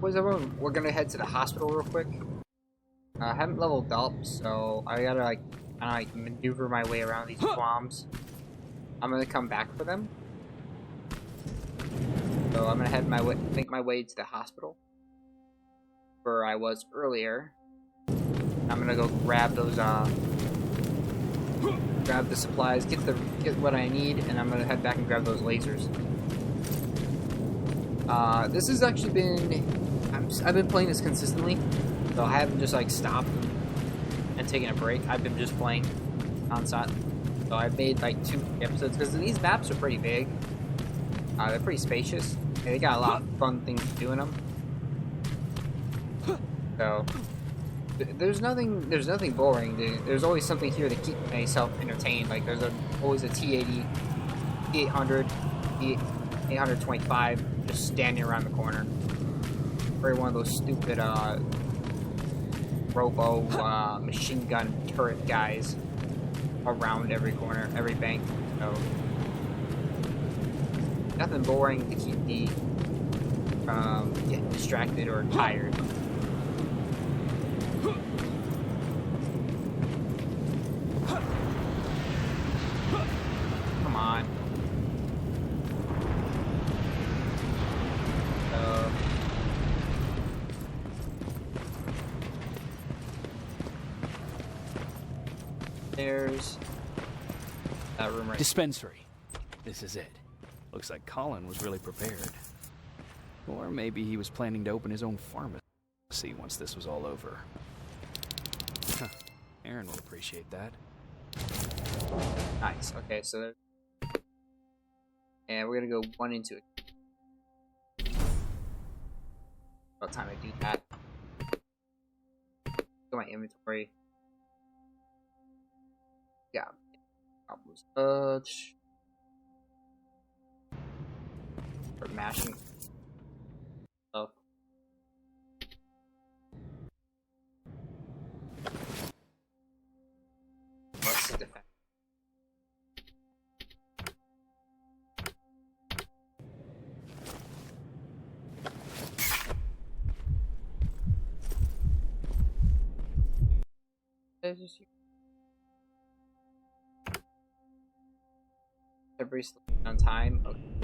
Boys, everyone, we're gonna head to the hospital real quick. I haven't leveled up, so I gotta like maneuver my way around these swarms. I'm gonna come back for them. So I'm gonna make my way to the hospital where I was earlier. I'm gonna go grab those grab the supplies, get what I need, and I'm gonna head back and grab those lasers. This has actually been I've been playing this consistently, so I haven't just like stopped and taken a break. I've been just playing nonstop. So I've made like 2 episodes because these maps are pretty big. They're pretty spacious. And they got a lot of fun things to do in them. So there's nothing boring. There's always something here to keep myself entertained. Like there's always a T80, T800, T825 just standing around the corner. Or one of those stupid robo machine gun turret guys around every corner, every bank. So nothing boring to keep me from getting distracted or tired. Come on. There's that room right. Dispensary. This is it. Looks like Colin was really prepared. Or maybe he was planning to open his own pharmacy once this was all over. Huh. Aaron will appreciate that. Nice. Okay, so and we're gonna go 1 into it. About time I do that. Go my inventory. Yeah. Almost touch. Start mashing stuff. What's the defense? Every on time. Okay.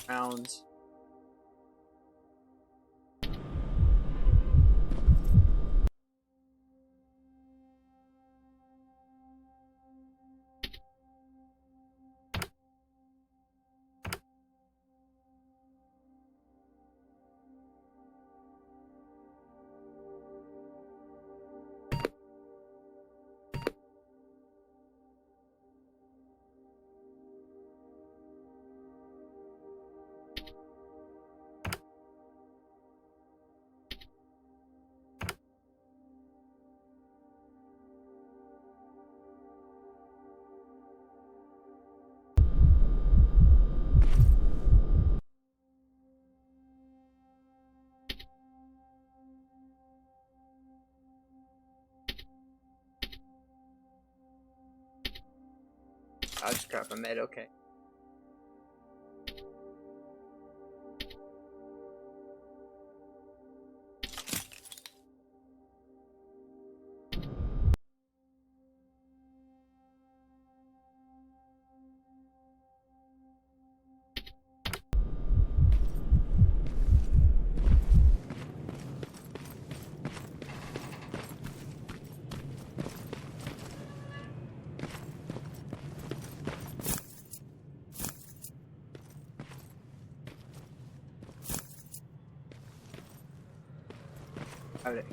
Rounds. I'll just grab a med, okay.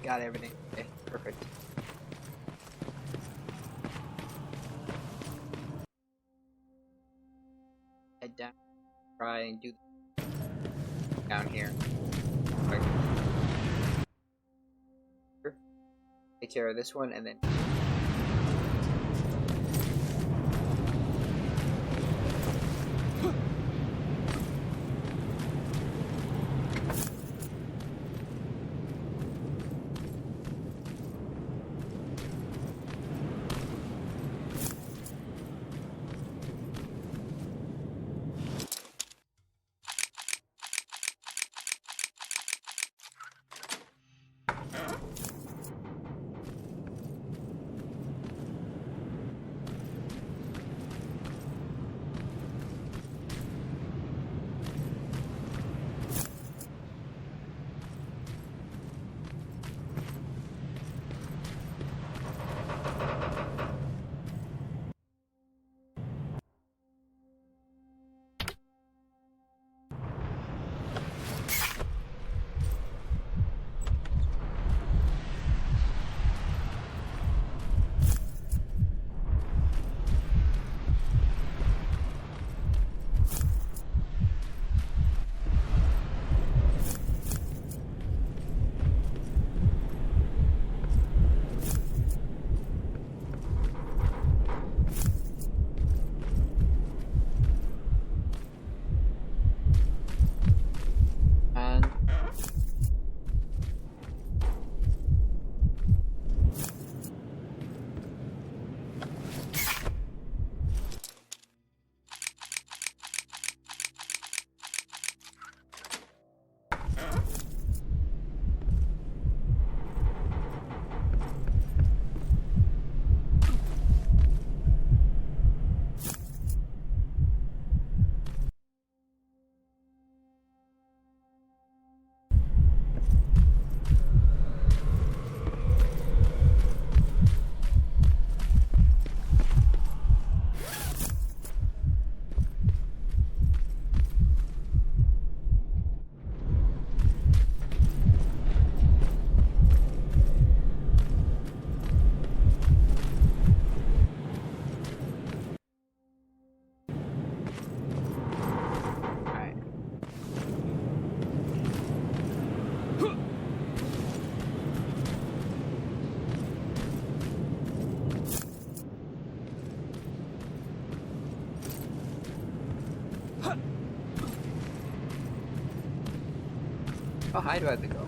Got everything. Okay, perfect. Head down. Try and do down here. Right. take care of this one, and then how high do I have to go?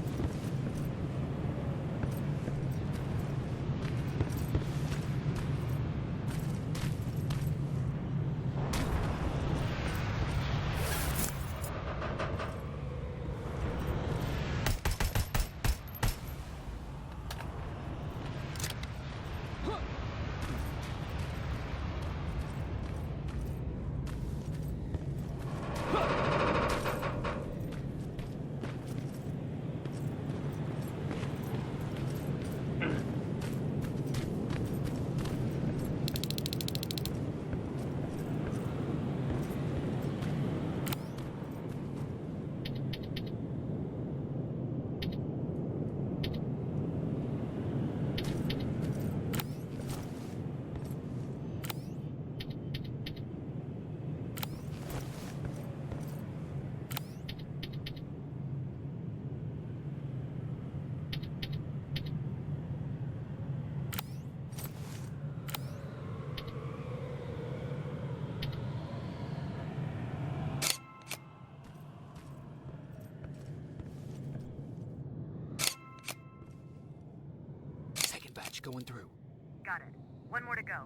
Going through. Got it. One more to go.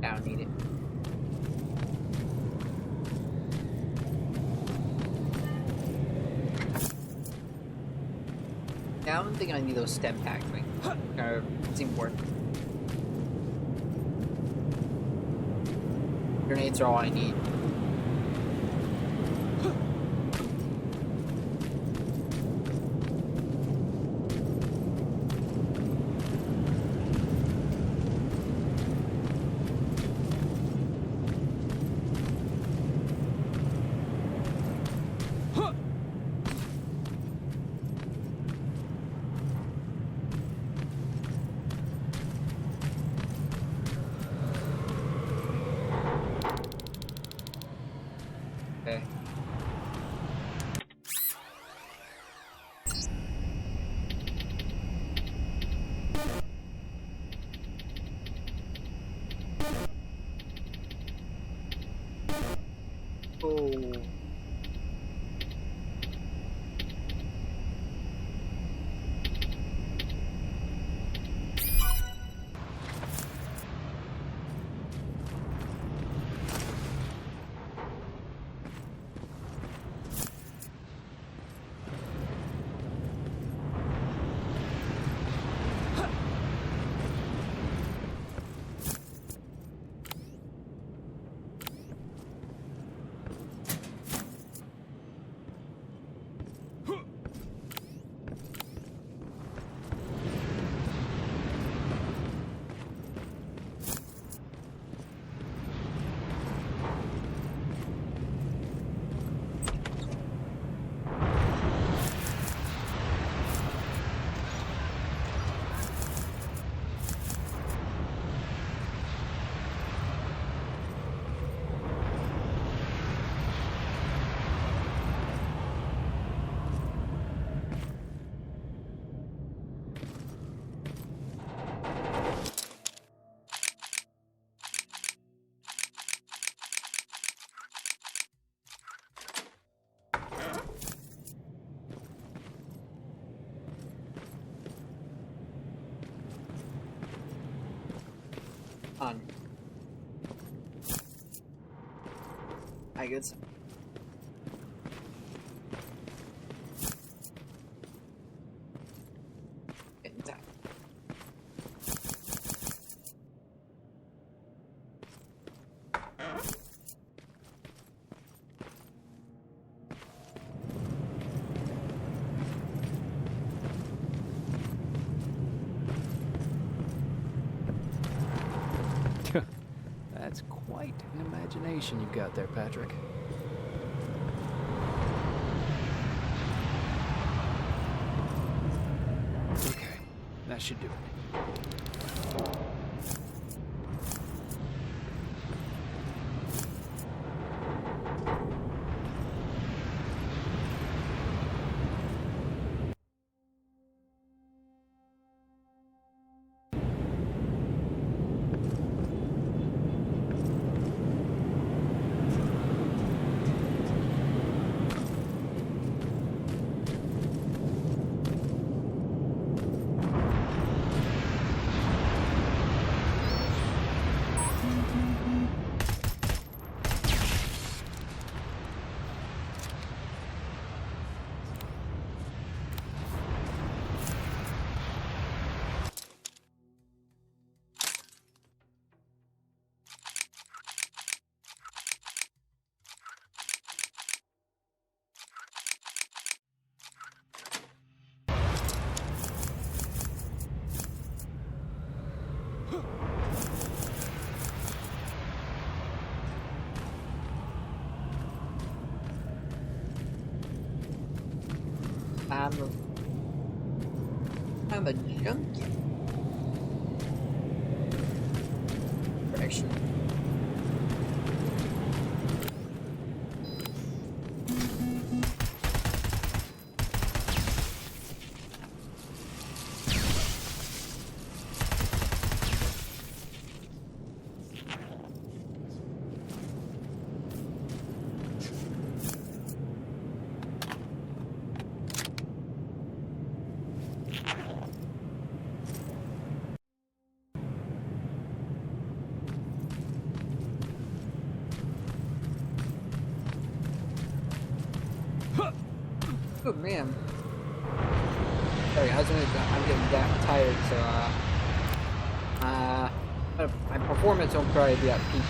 I don't need it. Yeah, I don't think I need those stem packs. Like, it's important. Grenades are all I need. Okay. Oh. On. I guess. Getting time. That's quite an imagination you've got there, Patrick. Okay, that should do it. I'm a junkie. Correction. man. Sorry, I'm getting that tired, so my performance won't probably be at peak.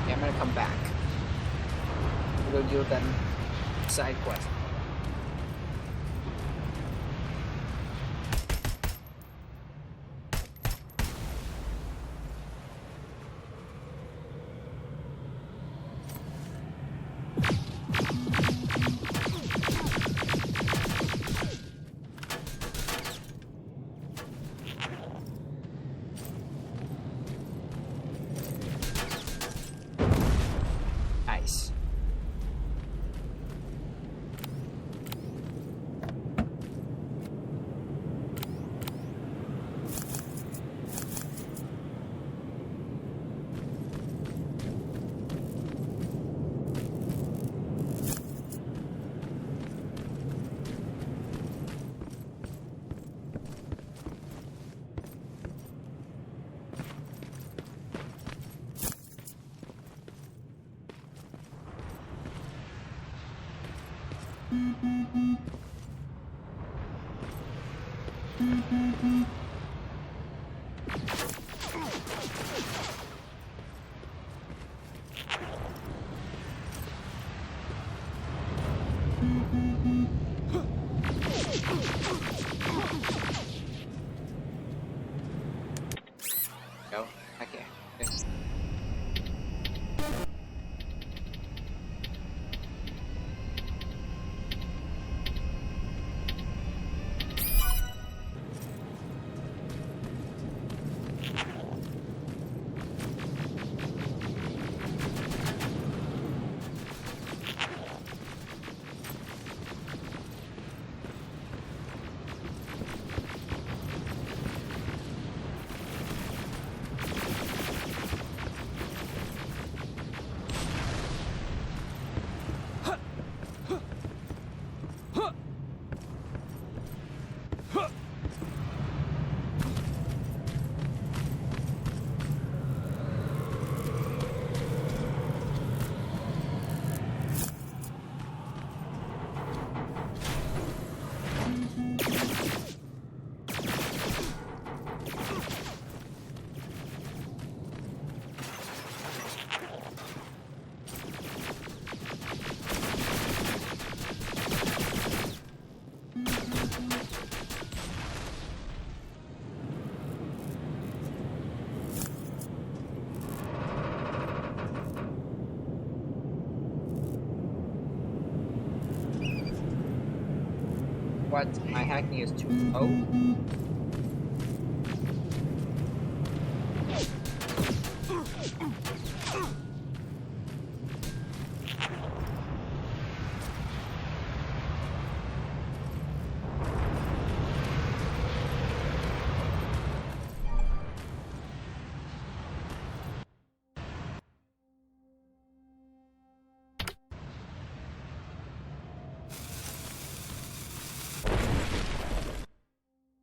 I'm gonna come back. We'll go deal with that side quest. Nice. Go. Okay. What? My hacking is too low?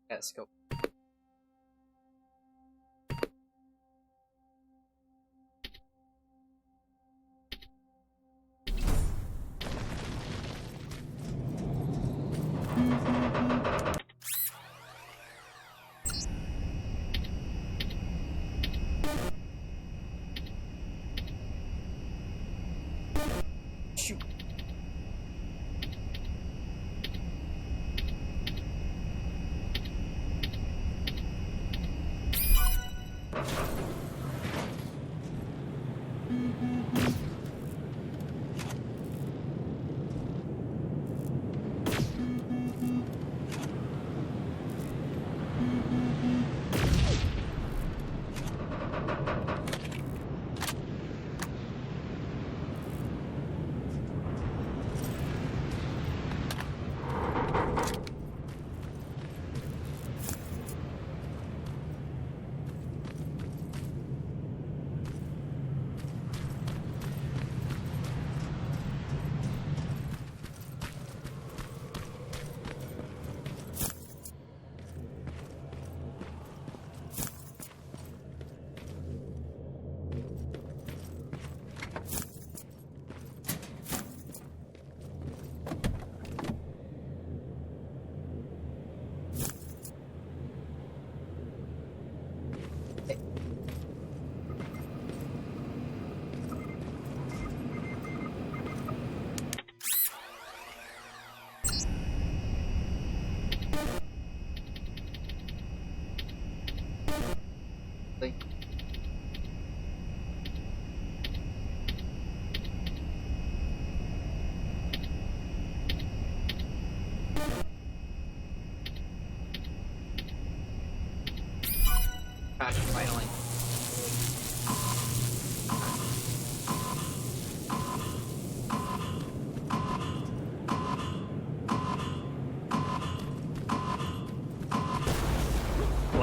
Let's go. Shoot.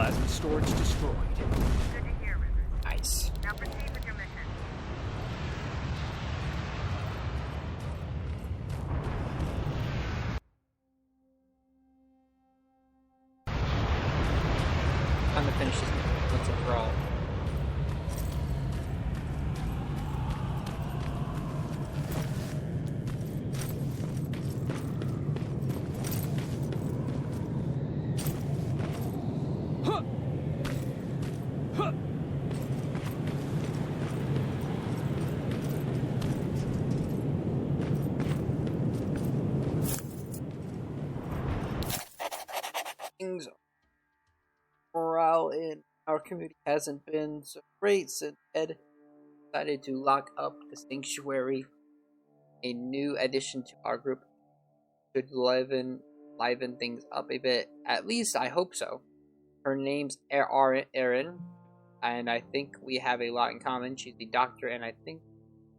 Plasma storage destroyed. Good to hear, Rivers. Nice. Now proceed with your mission. Time to finish this once and for all. Things morale in our community hasn't been so great since Ed decided to lock up the sanctuary. A new addition to our group should liven things up a bit. At least I hope so. Her name's Erin, and I think we have a lot in common. She's a doctor, and I think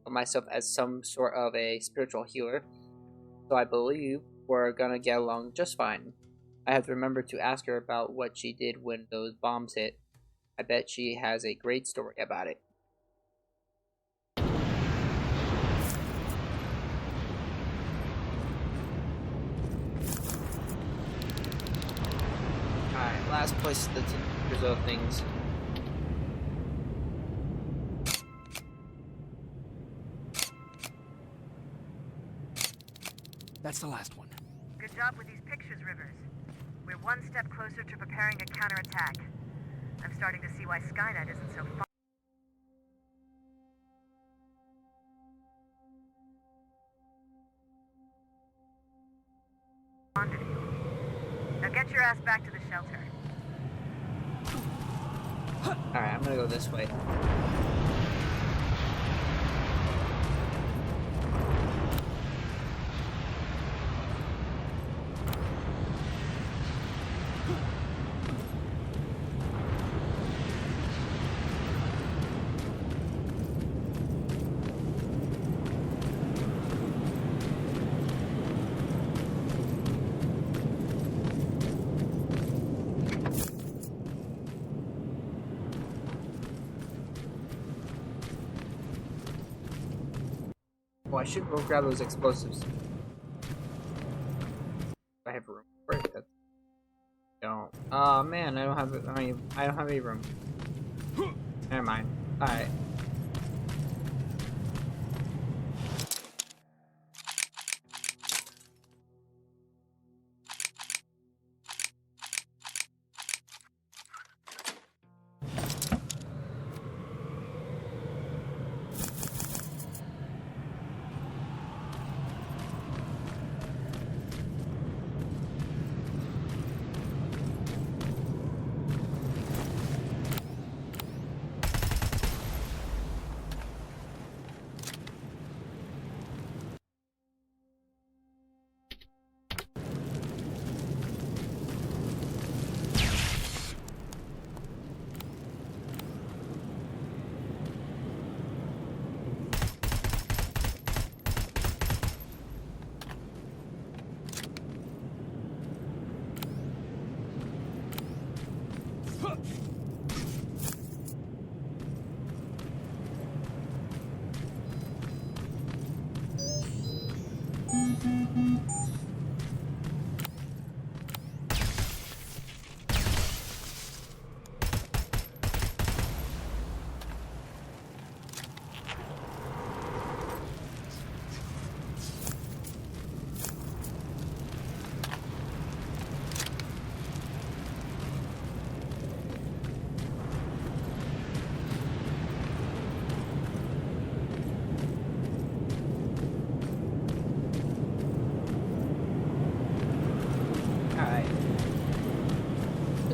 of myself as some sort of a spiritual healer. So I believe we're gonna get along just fine. I have to remember to ask her about what she did when those bombs hit. I bet she has a great story about it. Alright, last place the tinkers of things. That's the last one. Good job with these pictures, Rivers. We're one step closer to preparing a counterattack. I'm starting to see why Skynet isn't so fond of you. Now get your ass back to the shelter. Alright, I'm gonna go this way. Oh, I should go grab those explosives. I have room for it. That's... Don't. Oh man, I don't have any room. Never mind. All right.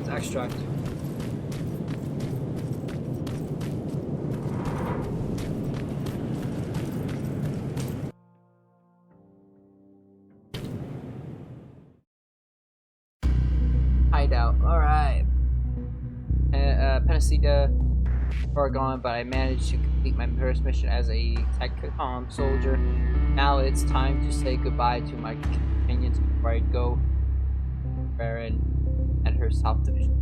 Extract. Hideout. Alright. Penacida far gone, but I managed to complete my first mission as a tech soldier. Now it's time to say goodbye to my companions before I go. Baron and her South Division.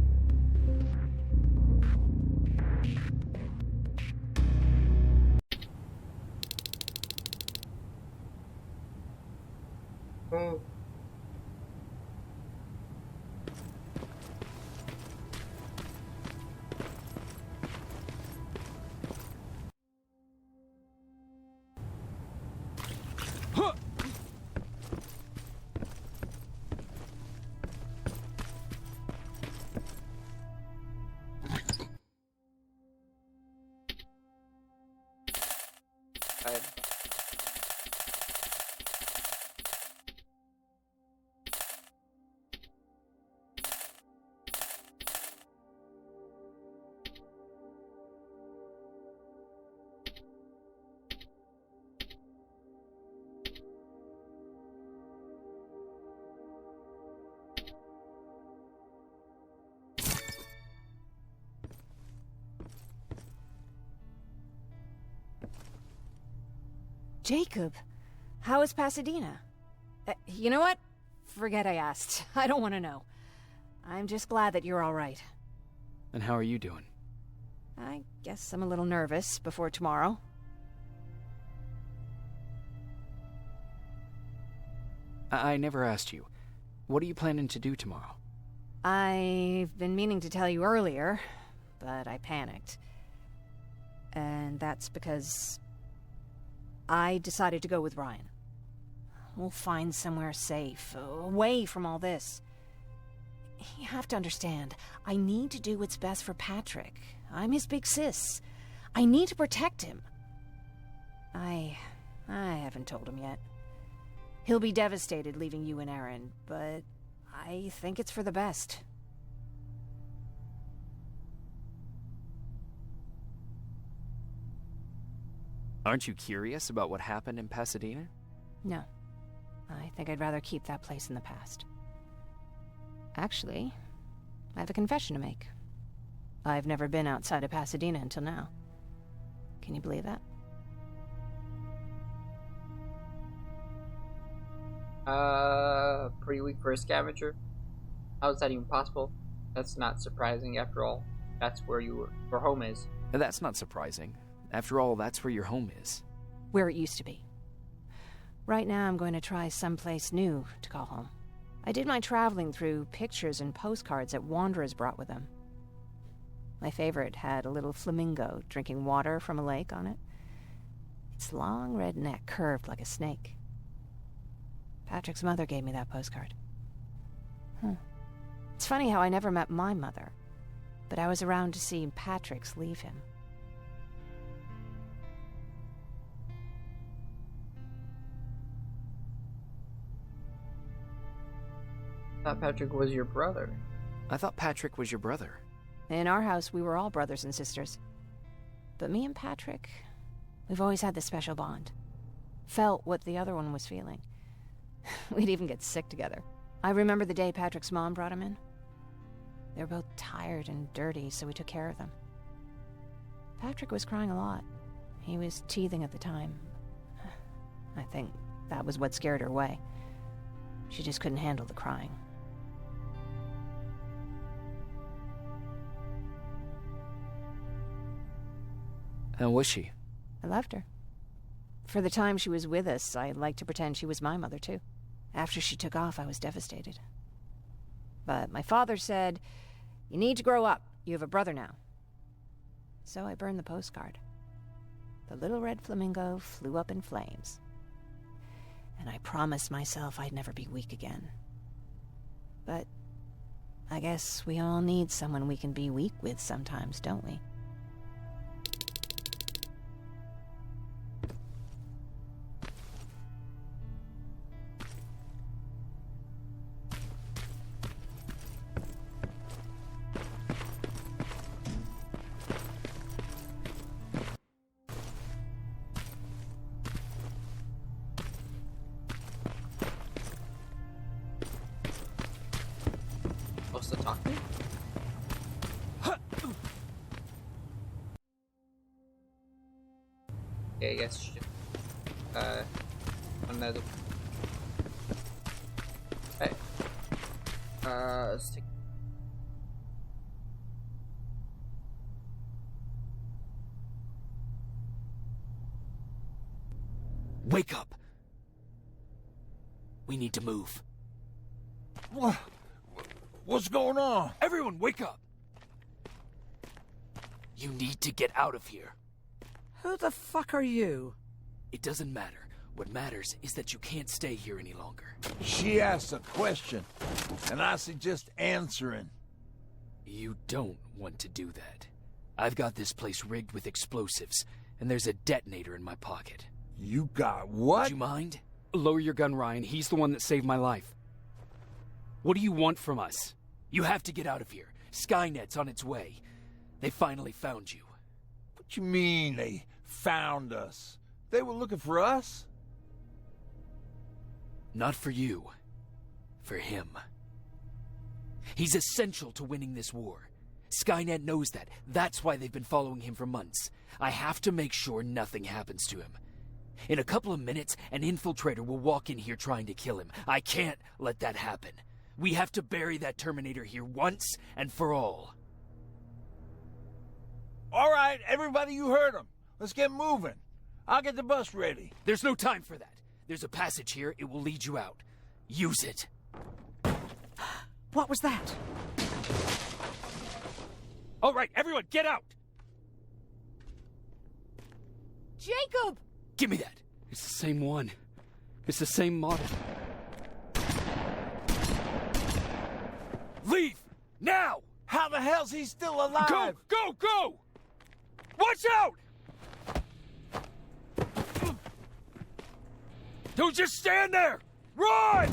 Jacob, how is Pasadena? You know what? Forget I asked. I don't want to know. I'm just glad that you're all right. And how are you doing? I guess I'm a little nervous before tomorrow. I never asked you. What are you planning to do tomorrow? I've been meaning to tell you earlier, but I panicked. And that's because I decided to go with Ryan. We'll find somewhere safe, away from all this. You have to understand, I need to do what's best for Patrick. I'm his big sis. I need to protect him. I haven't told him yet. He'll be devastated leaving you and Aaron, but I think it's for the best. Aren't you curious about what happened in Pasadena? No. I think I'd rather keep that place in the past. Actually, I have a confession to make. I've never been outside of Pasadena until now. Can you believe that? Pretty weak for a scavenger. How is that even possible? That's not surprising after all. That's where your home is. That's not surprising. After all, that's where your home is. Where it used to be. Right now I'm going to try someplace new to call home. I did my traveling through pictures and postcards that wanderers brought with them. My favorite had a little flamingo drinking water from a lake on it. Its long red neck curved like a snake. Patrick's mother gave me that postcard. It's funny how I never met my mother, but I was around to see Patrick's leave him. I thought Patrick was your brother. I thought Patrick was your brother. In our house, we were all brothers and sisters. But me and Patrick, we've always had this special bond. Felt what the other one was feeling. We'd even get sick together. I remember the day Patrick's mom brought him in. They were both tired and dirty, so we took care of them. Patrick was crying a lot. He was teething at the time. I think that was what scared her away. She just couldn't handle the crying. How was she? I loved her. For the time she was with us, I liked to pretend she was my mother, too. After she took off, I was devastated. But my father said, "You need to grow up. You have a brother now." So I burned the postcard. The little red flamingo flew up in flames. And I promised myself I'd never be weak again. But I guess we all need someone we can be weak with sometimes, don't we? Supposed to talk to me? Okay, I guess another. Hey. Let's take. Wake up! We need to move. What's going on? Everyone, wake up! You need to get out of here. Who the fuck are you? It doesn't matter. What matters is that you can't stay here any longer. She asked a question, and I suggest answering. You don't want to do that. I've got this place rigged with explosives, and there's a detonator in my pocket. You got what? Would you mind? Lower your gun, Ryan. He's the one that saved my life. What do you want from us? You have to get out of here. Skynet's on its way. They finally found you. What you mean they found us? They were looking for us? Not for you. For him. He's essential to winning this war. Skynet knows that. That's why they've been following him for months. I have to make sure nothing happens to him. In a couple of minutes, an infiltrator will walk in here trying to kill him. I can't let that happen. We have to bury that Terminator here once and for all. All right, everybody, you heard him. Let's get moving. I'll get the bus ready. There's no time for that. There's a passage here. It will lead you out. Use it. What was that? All right, everyone, get out! Jacob! Give me that. It's the same one. It's the same model. Leave! Now! How the hell's he still alive? Go! Watch out! Don't just stand there! Run!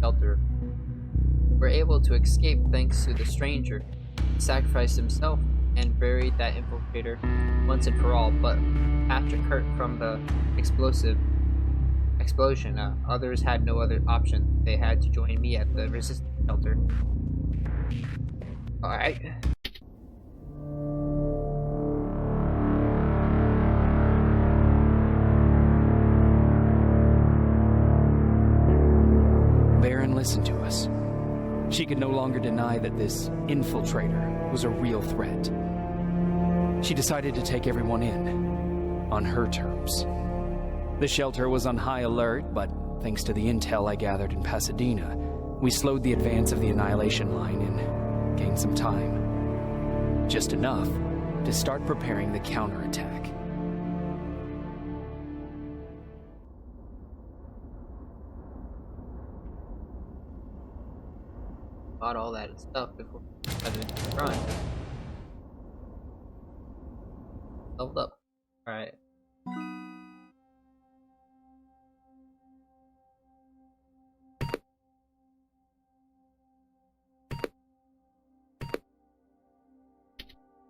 Shelter were able to escape thanks to the stranger. He sacrificed himself and buried that infiltrator once and for all, but after Kurt from the explosion, others had no other option. They had to join me at the resistance shelter. Alright. Baron listened to us. She could no longer deny that this infiltrator was a real threat. She decided to take everyone in, on her terms. The shelter was on high alert, but thanks to the intel I gathered in Pasadena, we slowed the advance of the Annihilation Line and gained some time. Just enough to start preparing the counterattack. Bought all that stuff before I didn't run. Leveled up. Alright.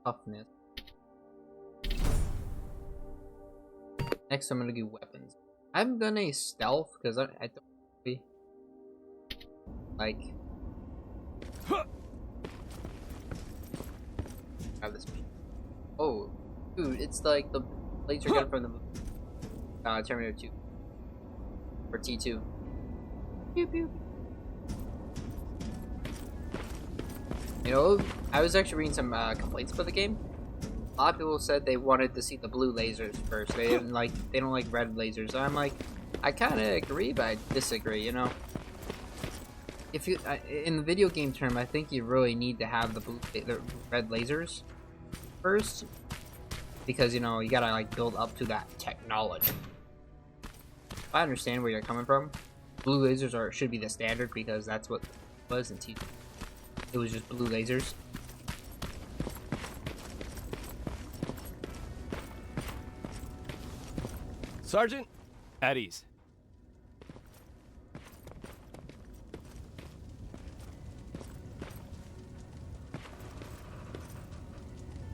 Toughness. Next I'm gonna do weapons. I'm gonna stealth because I don't really like have this. Oh, dude, it's like the laser gun from the Terminator 2 or T2. Pew, pew. You know, I was actually reading some complaints for the game. A lot of people said they wanted to see the blue lasers first. They don't like red lasers. I'm like, I kind of agree, but I disagree. You know. If you in the video game term, I think you really need to have the red lasers first, because you know you gotta like build up to that technology. I understand where you're coming from. Blue lasers should be the standard because that's what it was in T2. It was just blue lasers. Sergeant, At ease.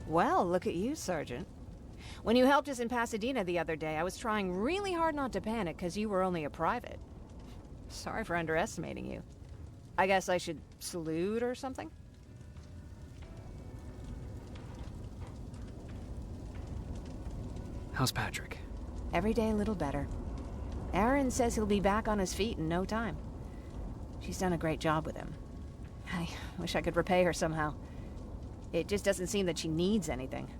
Well, look at you, Sergeant. When you helped us in Pasadena the other day, I was trying really hard not to panic because you were only a private. Sorry for underestimating you. I guess I should salute or something? How's Patrick? Every day a little better. Aaron says he'll be back on his feet in no time. She's done a great job with him. I wish I could repay her somehow. It just doesn't seem that she needs anything.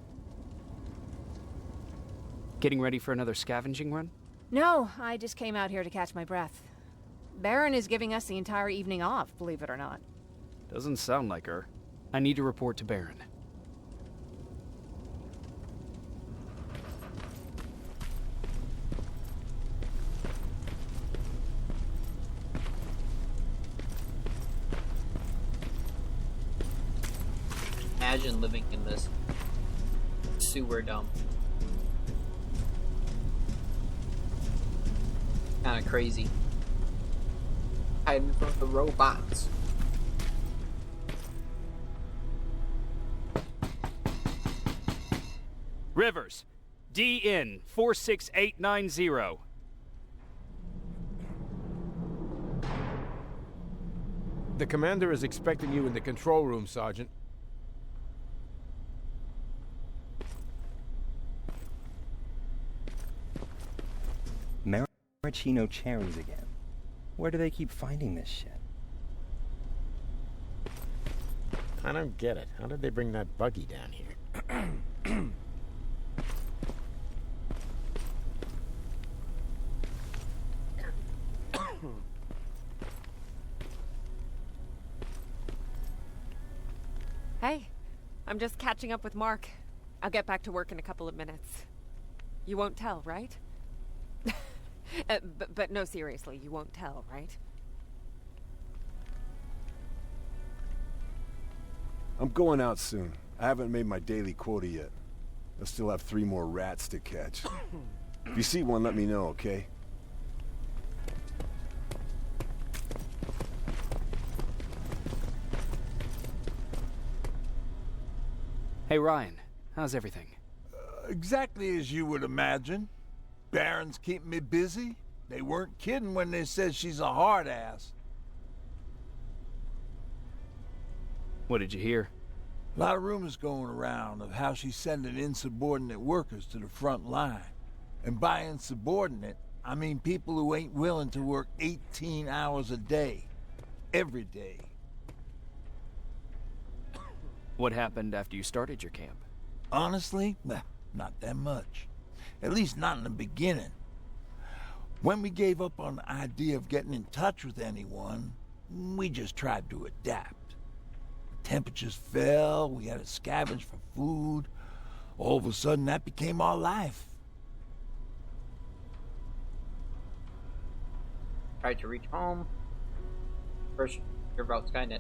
Getting ready for another scavenging run? No, I just came out here to catch my breath. Baron is giving us the entire evening off, believe it or not. Doesn't sound like her. I need to report to Baron. Imagine living in this sewer dump. Kind of crazy. Hiding from the robots. Rivers, DN 46890. The commander is expecting you in the control room, Sergeant. Maraschino cherries again. Where do they keep finding this shit? I don't get it. How did they bring that buggy down here? Hey, I'm just catching up with Mark. I'll get back to work in a couple of minutes. You won't tell, right? But no, seriously, you won't tell, right? I'm going out soon. I haven't made my daily quota yet. I still have 3 more rats to catch. If you see one, let me know, okay? Hey, Ryan. How's everything? Exactly as you would imagine. Baron's keeping me busy. They weren't kidding when they said she's a hard ass. What did you hear? A lot of rumors going around of how she's sending insubordinate workers to the front line. And by insubordinate, I mean people who ain't willing to work 18 hours a day. Every day. What happened after you started your camp? Honestly, not that much. At least not in the beginning. When we gave up on the idea of getting in touch with anyone, we just tried to adapt. Temperatures fell, we had to scavenge for food. All of a sudden, that became our life. Tried to reach home. First, hear about Skynet.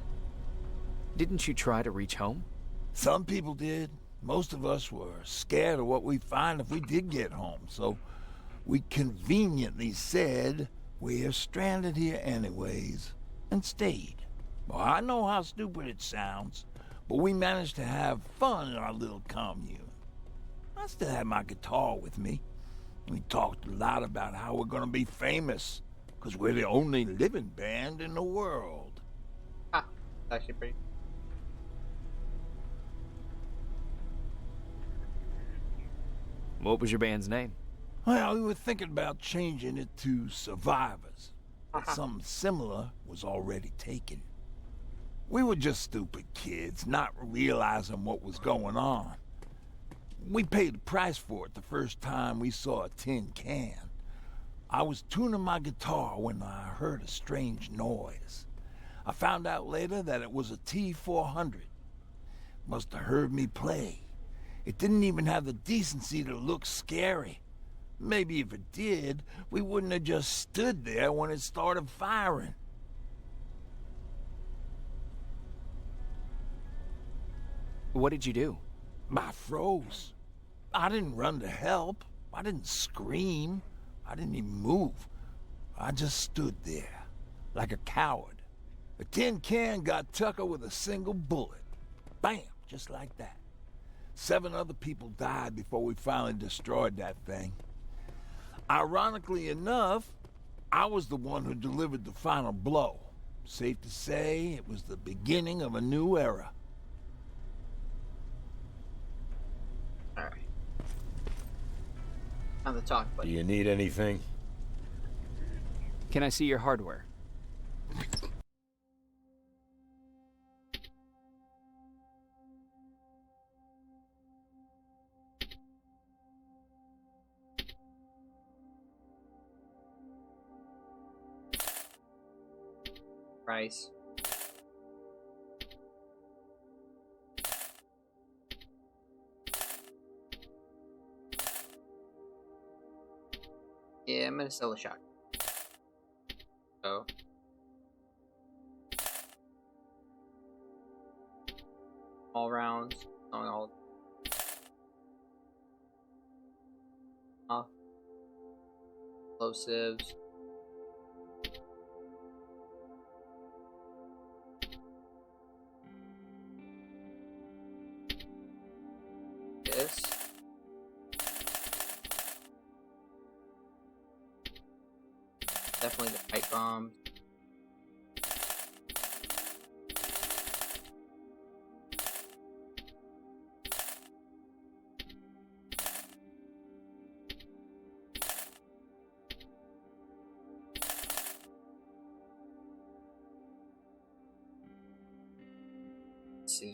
Didn't you try to reach home? Some people did. Most of us were scared of what we'd find if we did get home, so we conveniently said we're stranded here anyways, and stayed. Well, I know how stupid it sounds, but we managed to have fun in our little commune. I still had my guitar with me. We talked a lot about how we're gonna be famous, because we're the only living band in the world. Ah, that's actually pretty. What was your band's name? Well, we were thinking about changing it to Survivors, but something similar was already taken. We were just stupid kids, not realizing what was going on. We paid the price for it the first time we saw a tin can. I was tuning my guitar when I heard a strange noise. I found out later that it was a T-400. Must have heard me play. It didn't even have the decency to look scary. Maybe if it did, we wouldn't have just stood there when it started firing. What did you do? I froze. I didn't run to help. I didn't scream. I didn't even move. I just stood there, like a coward. The tin can got Tucker with a single bullet. Bam, just like that. 7 other people died before we finally destroyed that thing. Ironically enough, I was the one who delivered the final blow. Safe to say, it was the beginning of a new era. Alright. On the talk, Do buddy. you need anything? Can I see your hardware? Price. Yeah, I'm gonna sell a shot. So. All rounds, selling all. Explosives. This. Definitely the pipe bombs. see.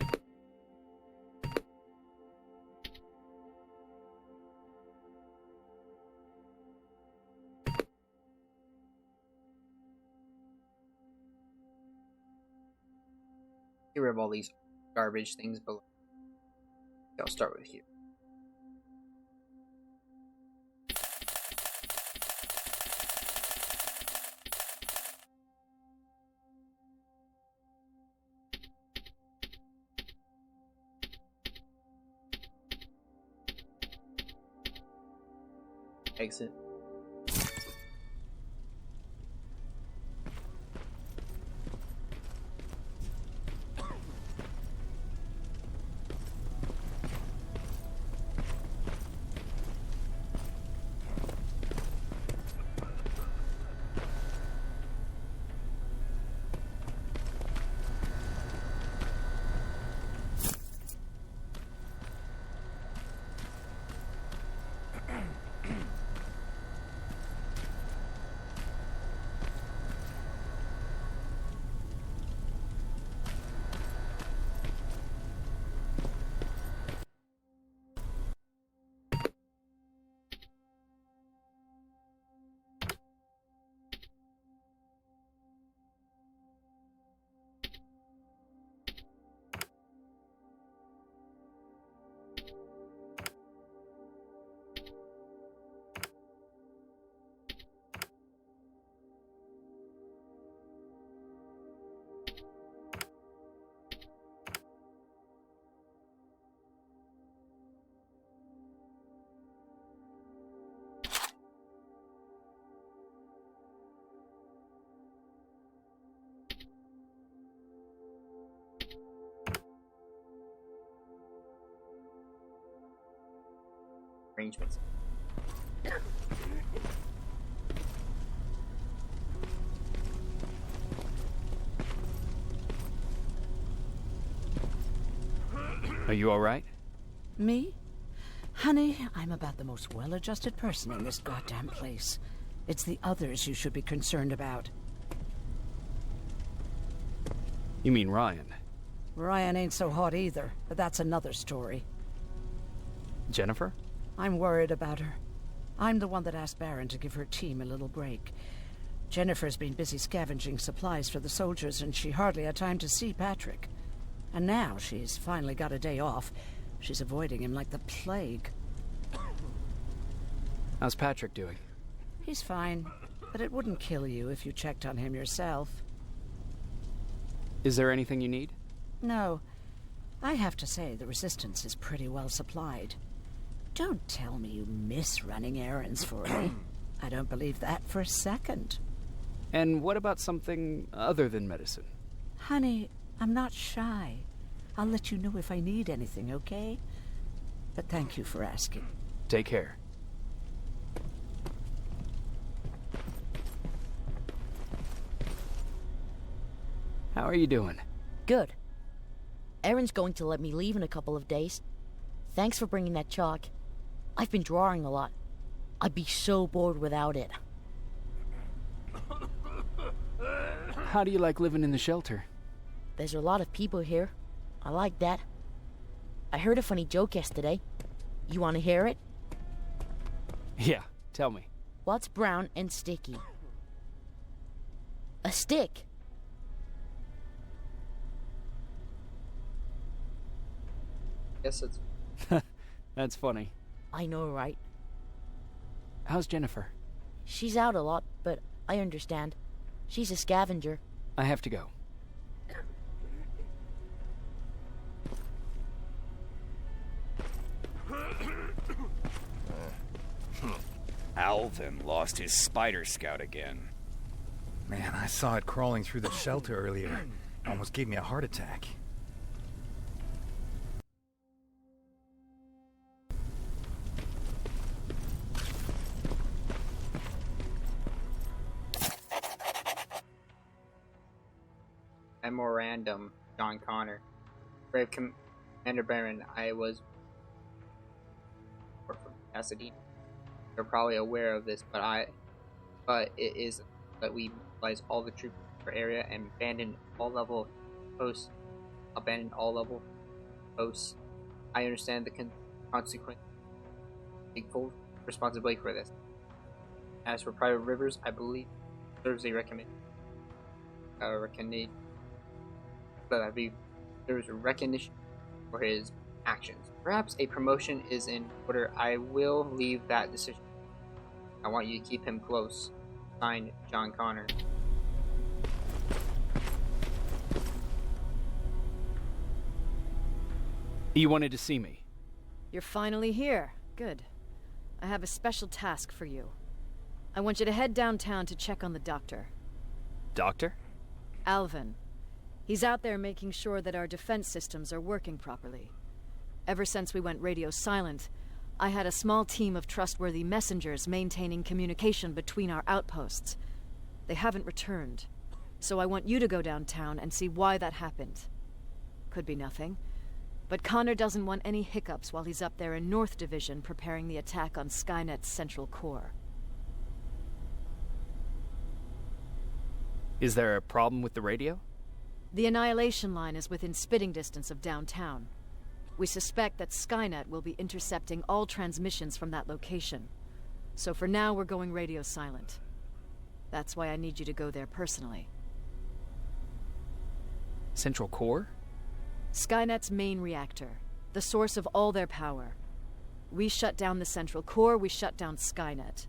Get rid of all these garbage things below. I'll start with here. Exit. Arrangements. Are you all right? Me? Honey, I'm about the most well-adjusted person in this goddamn place. It's the others you should be concerned about. You mean Ryan? Ryan ain't so hot either, but that's another story. Jennifer? I'm worried about her. I'm the one that asked Baron to give her team a little break. Jennifer's been busy scavenging supplies for the soldiers, and she hardly had time to see Patrick. And now she's finally got a day off. She's avoiding him like the plague. How's Patrick doing? He's fine, but it wouldn't kill you if you checked on him yourself. Is there anything you need? No. I have to say the Resistance is pretty well supplied. Don't tell me you miss running errands for me. I don't believe that for a second. And what about something other than medicine? Honey, I'm not shy. I'll let you know if I need anything, okay? But thank you for asking. Take care. How are you doing? Good. Erin's going to let me leave in a couple of days. Thanks for bringing that chalk. I've been drawing a lot. I'd be so bored without it. How do you like living in the shelter? There's a lot of people here. I like that. I heard a funny joke yesterday. You want to hear it? Yeah, tell me. What's brown and sticky? A stick. Guess it's... That's funny. I know, right? How's Jennifer? She's out a lot, but I understand. She's a scavenger. I have to go. Alvin lost his spider scout again. Man, I saw it crawling through the shelter earlier. Almost gave me a heart attack. Memorandum, John Connor. Brave Commander Baron, I was from Pasadena. You're probably aware of this, but it is that we mobilize all the troops in our area and abandon all level posts abandon all level posts. I understand the consequence. Take full responsibility for this. As for Private Rivers, I believe serves a recognition for his actions. Perhaps a promotion is in order. I will leave that decision. I want you to keep him close. Signed, John Connor. You wanted to see me? You're finally here. Good. I have a special task for you. I want you to head downtown to check on the doctor. Doctor? Alvin. He's out there making sure that our defense systems are working properly. Ever since we went radio silent, I had a small team of trustworthy messengers maintaining communication between our outposts. They haven't returned, so I want you to go downtown and see why that happened. Could be nothing, but Connor doesn't want any hiccups while he's up there in North Division preparing the attack on Skynet's central core. Is there a problem with the radio? The Annihilation line is within spitting distance of downtown. We suspect that Skynet will be intercepting all transmissions from that location. So for now, we're going radio silent. That's why I need you to go there personally. Central core? Skynet's main reactor, the source of all their power. We shut down the central core, we shut down Skynet.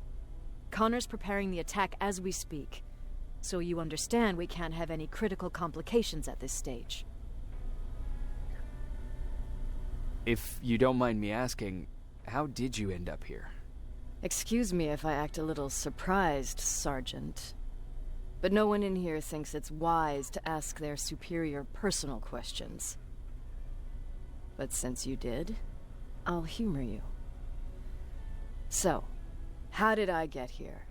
Connor's preparing the attack as we speak, so you understand we can't have any critical complications at this stage. If you don't mind me asking, how did you end up here? Excuse me if I act a little surprised, Sergeant. But no one in here thinks it's wise to ask their superior personal questions. But since you did, I'll humor you. So, how did I get here?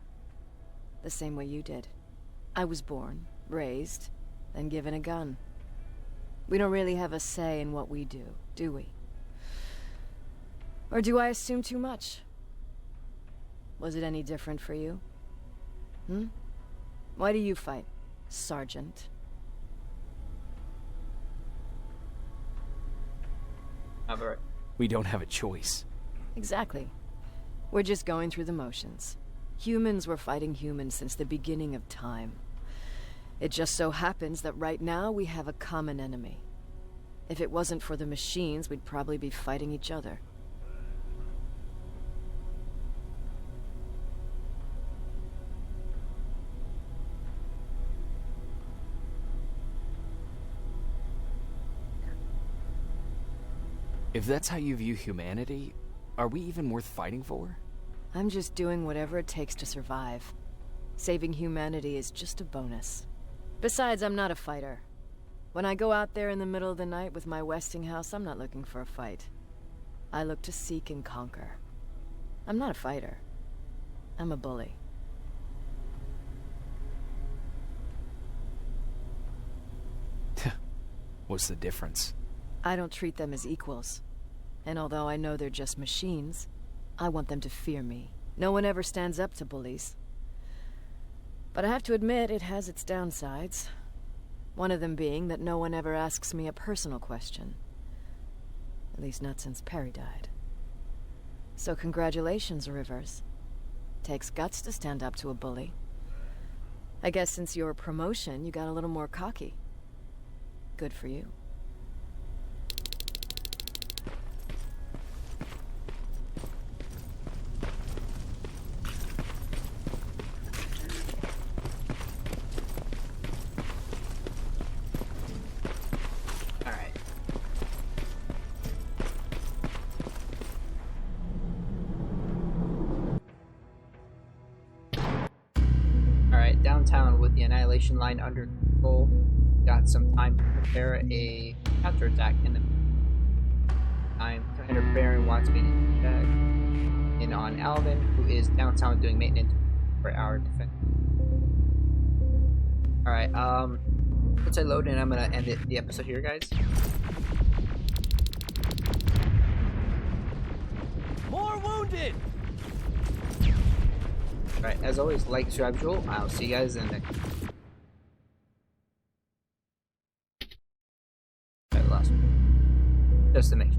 The same way you did. I was born, raised, and given a gun. We don't really have a say in what we do we? Or do I assume too much? Was it any different for you? Why do you fight, Sergeant? We don't have a choice. Exactly. We're just going through the motions. Humans were fighting humans since the beginning of time. It just so happens that right now we have a common enemy. If it wasn't for the machines, we'd probably be fighting each other. If that's how you view humanity, are we even worth fighting for? I'm just doing whatever it takes to survive. Saving humanity is just a bonus. Besides, I'm not a fighter. When I go out there in the middle of the night with my Westinghouse, I'm not looking for a fight. I look to seek and conquer. I'm not a fighter. I'm a bully. What's the difference? I don't treat them as equals. And although I know they're just machines, I want them to fear me. No one ever stands up to bullies. But I have to admit, it has its downsides. One of them being that no one ever asks me a personal question. At least not since Perry died. So congratulations, Rivers. Takes guts to stand up to a bully. I guess since your promotion, you got a little more cocky. Good for you. Downtown with the Annihilation line under control. Got some time to prepare a counterattack in the time. Commander Baron wants me to check in on Alvin, who is downtown doing maintenance for our defense. Alright, once I load in, I'm gonna end the episode here, guys. More wounded! Alright, as always, like, subscribe, Joel. I'll see you guys in the next. just to make